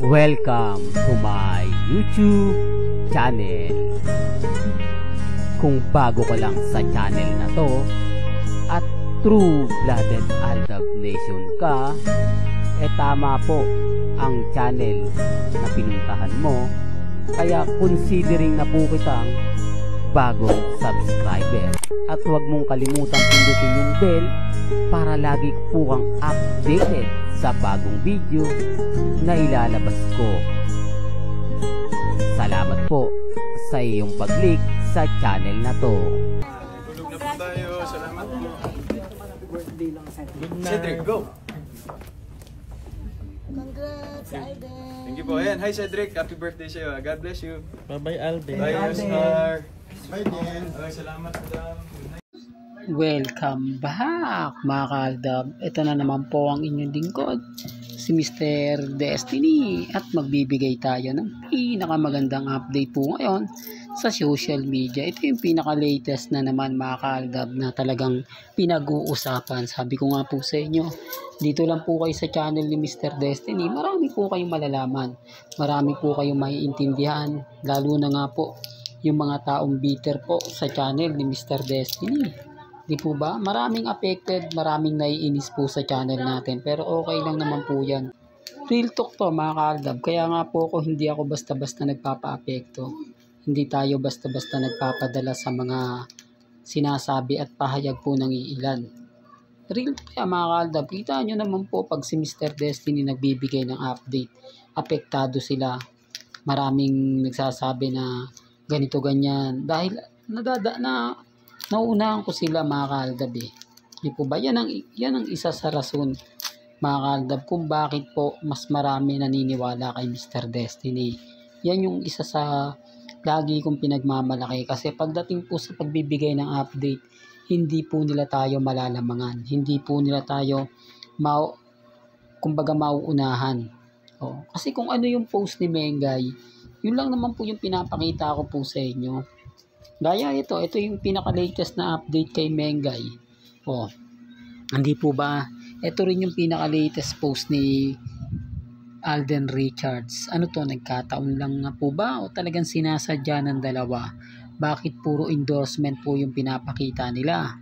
Welcome to my YouTube channel. Kung bago ka lang sa channel na to at true-blooded Aldab Nation ka, tama po ang channel na pinuntahan mo. Kaya considering na po kitang bagong subscriber. At huwag mong kalimutan pindutin yung bell para lagi po kang updated sa bagong video na ilalabas ko. Salamat po sa iyong pag-click sa channel na to. Tulog na po tayo. Salamat po. Happy birthday lang sa Cedric, go! Congrats, Alden. Thank you po. Ayan, hi Cedric. Happy birthday sa'yo. God bless you. Bye-bye, Alden. Bye, Alden. Oscar. Bye, Dan. Okay, salamat, madam. Welcome back mga kaaldab. Ito na naman po ang inyong lingkod, si Mr. Destiny, at magbibigay tayo ng pinakamagandang update po ngayon sa social media. Ito yung pinaka-latest na naman mga kaaldab na talagang pinag-uusapan. Sabi ko nga po sa inyo, dito lang po kayo sa channel ni Mr. Destiny, marami po kayong malalaman, marami po kayong maiintindihan, lalo na nga po yung mga taong bitter po sa channel ni Mr. Destiny. Di po ba? Maraming affected, maraming naiinis po sa channel natin. Pero okay lang naman po yan. Real talk to mga kaaldab. Kaya nga po hindi ako basta-basta nagpapa-apekto. Hindi tayo basta-basta nagpapadala sa mga sinasabi at pahayag po ng iilan. Real talk kaya mga kaaldab. Kita nyo naman po pag si Mr. Destiny nagbibigay ng update. Apektado sila. Maraming nagsasabi na ganito ganyan. Dahil nauunahan ko sila mga kaaldab eh. Di po ba? Yan ang isa sa rason mga kaaldab kung bakit po mas marami naniniwala kay Mr. Destiny. Yan yung isa sa lagi kong pinagmamalaki kasi pagdating po sa pagbibigay ng update, hindi po nila tayo malalamangan. Hindi po nila tayo kumbaga mauunahan. Kasi kung ano yung post ni Mengay, yun lang naman po yung pinapakita ko po sa inyo. Gaya ito yung pinaka-latest na update kay Mengay. Hindi po ba? Ito rin yung pinaka-latest post ni Alden Richards. Ano to, nagkataon lang nga po ba? O talagang sinasadya ng dalawa? Bakit puro endorsement po yung pinapakita nila?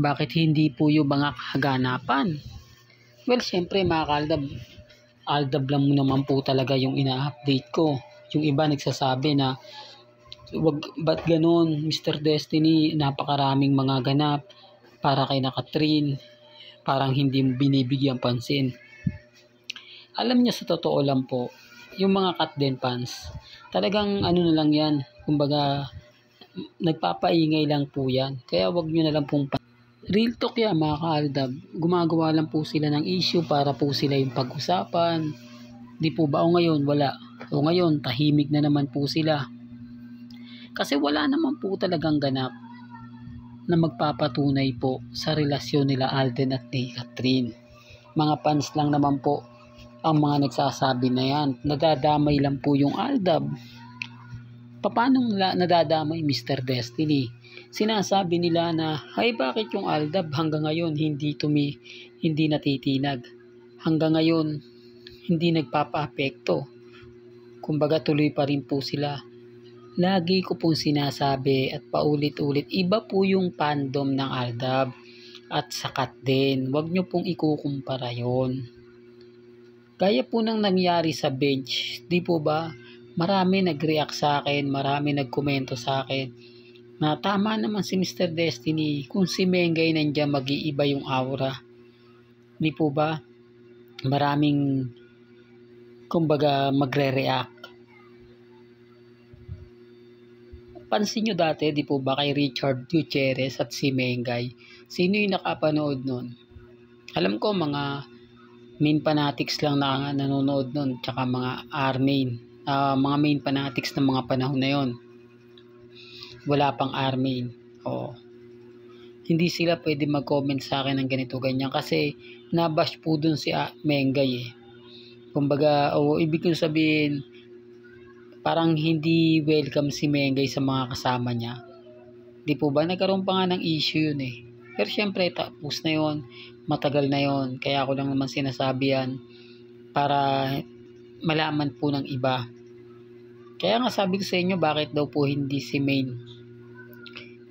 Bakit hindi po yung mga kaganapan? Well, syempre mga kaaldab, Aldab lang naman po talaga yung ina-update ko. Yung iba nagsasabi na ba't ganun, Mr. Destiny, napakaraming mga ganap para kay Nakatrin, parang hindi binibigyan pansin. Alam niyo sa totoo lang po, yung mga Katden fans, talagang ano na lang yan, kumbaga nagpapaingay lang po yan, kaya wag niyo na lang pong real talk yan mga kaaldab, gumagawa lang po sila ng issue para po sila yung pag-usapan. Di po ba? O ngayon wala, o ngayon tahimik na naman po sila. Kasi wala naman po talagang ganap na magpapatunay po sa relasyon nila Alden at ni Catherine. Mga fans lang naman po ang mga nagsasabi na yan. Nadadamay lang po yung Aldab. Paano nadadamay Mr. Destiny? Sinasabi nila na, ay bakit yung Aldab hanggang ngayon hindi natitinag? Hanggang ngayon hindi nagpapa-apekto. Kumbaga tuloy pa rin po sila. Lagi ko pong sinasabi at paulit-ulit, iba po yung fandom ng Aldab at sa Katden. Huwag nyo pong ikukumpara yon. Gaya po nang nangyari sa bench, di po ba? Marami nag-react sa akin, marami nagkomento sa akin na tama naman si Mr. Destiny. Kung si Mengay nandiyan, mag-iiba yung aura. Di po ba? Maraming kumbaga magre-react. Pansin nyo dati, di po ba, kay Richard Gutierrez at si Mengay? Sino yung nakapanood nun? Alam ko mga main fanatics lang na nanonood nun, tsaka mga R-main. Mga main fanatics ng mga panahon na yon. Wala pang R-main. Hindi sila pwede mag-comment sa akin ng ganito ganyan kasi nabash po dun si Mengay eh. Kumbaga, ibig kong sabihin, parang hindi welcome si Mengay sa mga kasama niya. Di po ba? Nagkaroon pa nga ng issue yun eh. Pero syempre, tapos na yun. Matagal na yun. Kaya ako lang naman sinasabi yan para malaman po ng iba. Kaya nga sabi ko sa inyo, bakit daw po hindi si Main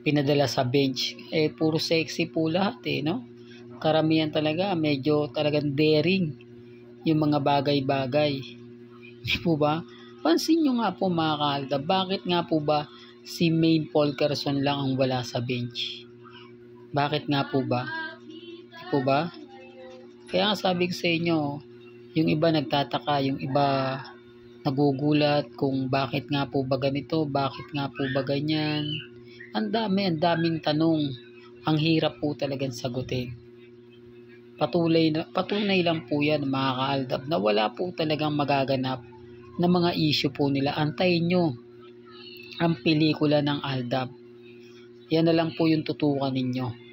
pinadala sa bench? Puro sexy po lahat no? Karamihan talaga, medyo talagang daring yung mga bagay-bagay. Di po ba? Pansin nyo nga po mga ka-Aldab, bakit nga po ba si Main Fulkerson lang ang wala sa bench? Bakit nga po ba? Di po ba? Kaya nga sabi ko sa inyo, yung iba nagtataka, yung iba nagugulat kung bakit nga po ba ganito, bakit nga po ba ganyan. Ang daming tanong. Ang hirap po talagang sagutin. Patunay lang po yan mga ka-Aldab na wala po talagang magaganap na mga issue po nila. Antayin nyo ang pelikula ng Aldab. Yan na lang po yung tutukan ninyo.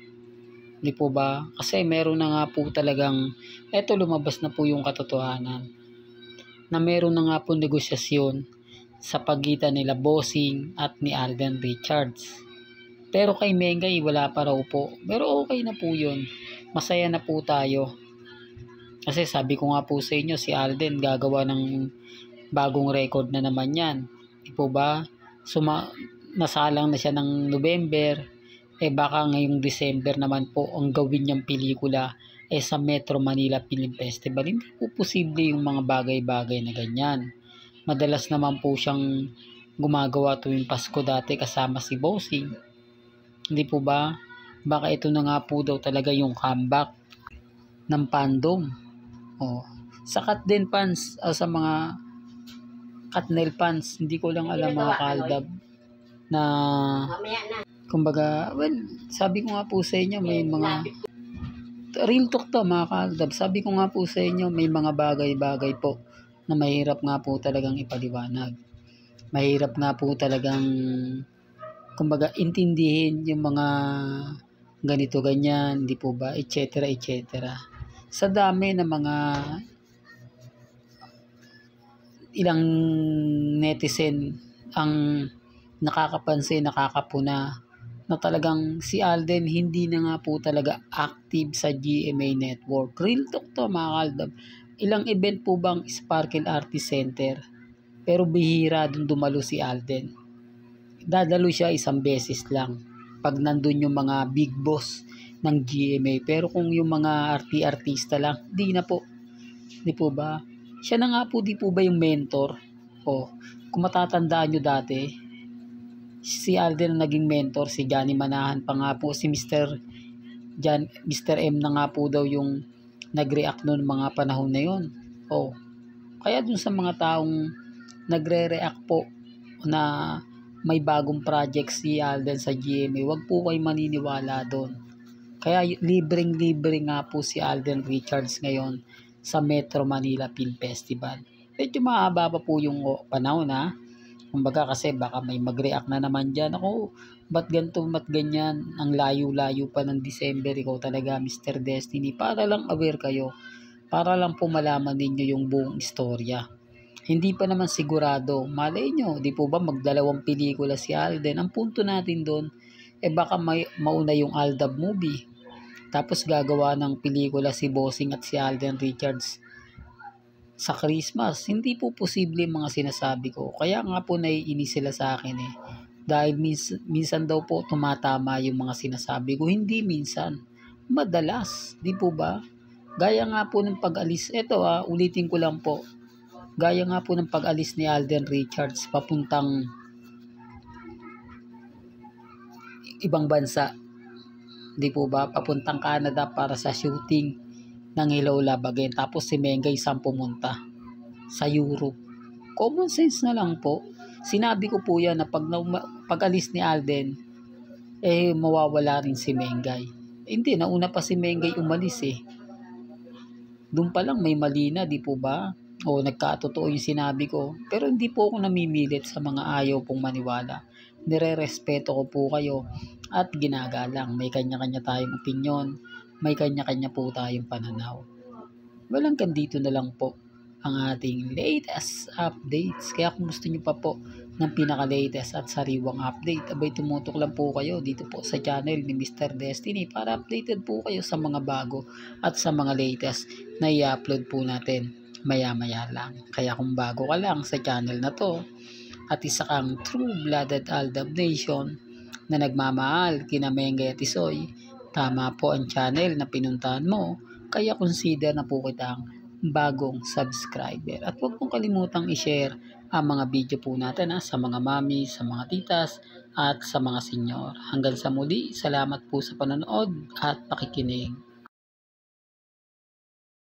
Di po ba? Kasi meron na nga po talagang, lumabas na po yung katotohanan. Na meron na nga po negosyasyon sa pagitan nila Bossing at ni Alden Richards. Pero kay Mengay wala pa raw po. Pero okay na po yun. Masaya na po tayo. Kasi sabi ko nga po sa inyo, si Alden gagawa ng bagong record na naman yan. Di po ba? Nasalang na siya ng November. Baka ngayong December naman po ang gawin niyang pelikula sa Metro Manila Film Festival. Hindi po posible yung mga bagay-bagay na ganyan. Madalas naman po siyang gumagawa tuwing Pasko dati kasama si Bossing. Hindi po ba? Baka ito na nga po daw talaga yung comeback ng fandom. Sa Katden fans, sa mga Katnel fans, hindi ko lang alam mga ka-Aldab na kumbaga, sabi ko nga po sa inyo, may mga real talk to mga ka-Aldab. Sabi ko nga po sa inyo, may mga bagay-bagay po na mahirap nga po talagang ipaliwanag. Mahirap nga po talagang kumbaga intindihin yung mga ganito ganyan, di po ba, etc. Sa dami ng mga ilang netizen ang nakakapansin, nakakapuna na talagang si Alden hindi na nga po talaga active sa GMA Network. Real talk to mga ka-Aldab. Ilang event po bang Sparkle Artist Center? Pero bihira dun dumalo si Alden. Dadalo siya isang beses lang pag nandun yung mga big boss ng GMA. Pero kung yung mga artista lang, di na po. Di po ba? Siya na nga po, di po ba yung mentor? Kung matatandaan nyo dati, si Alden ang naging mentor, si Johnny Manahan pa nga po, si Mr. M na nga po daw yung nag-react noon mga panahon na yun. Kaya dun sa mga taong nagre-react po na may bagong project si Alden sa GMA, wag po kayo maniniwala doon. Kaya libreng-libre nga po si Alden Richards ngayon sa Metro Manila Film Festival. Medyo mahaba pa po yung panahon Kumbaga kasi baka may mag-react na naman dyan. Ba't ganito, ba't ganyan? Ang layo-layo pa ng December, ikaw talaga Mr. Destiny. Para lang aware kayo. Para lang po malaman ninyo yung buong istorya. Hindi pa naman sigurado. Malay nyo, di po ba magdalawang pelikula si Alden? Ang punto natin doon, baka mauna yung Aldab movie. Tapos gagawa ng pelikula si Bossing at si Alden Richards sa Christmas. Hindi po posible mga sinasabi ko. Kaya nga po naiinis sila sa akin Dahil minsan daw po tumatama yung mga sinasabi ko. Hindi minsan. Madalas. Di po ba? Gaya nga po ng pag-alis. Ulitin ko lang po. Gaya nga po ng pag-alis ni Alden Richards papuntang ibang bansa. Di po ba? Papuntang Canada para sa shooting ng Hello Love Again. Tapos si Mengay saan pumunta? Sa Europe. Common sense na lang po. Sinabi ko po yan na pag-alis ni Alden, mawawala rin si Mengay. Hindi, nauna pa si Mengay umalis Doon pa lang may mali na, di po ba? Nagkatotoo yung sinabi ko. Pero hindi po ako namimilit sa mga ayaw pong maniwala. Nire-respeto ko po kayo at ginagalang. May kanya-kanya tayong opinyon. May kanya-kanya po tayong pananaw. Hanggang dito na lang po ang ating latest updates. Kaya kung gusto nyo pa po ng pinaka-latest at sariwang update, tumutok lang po kayo dito po sa channel ni Mr. Destiny para updated po kayo sa mga bago at sa mga latest na i-upload po natin. maya-maya lang. Kaya kung bago ka lang sa channel na to at isa kang true-blooded Aldab Nation na nagmamahal kina Mengay at Isoy, tama po ang channel na pinuntahan mo, kaya consider na po kitang bagong subscriber. At huwag pong kalimutang i-share ang mga video po natin sa mga mami, sa mga titas, at sa mga senyor. Hanggang sa muli, salamat po sa panonood at pakikinig.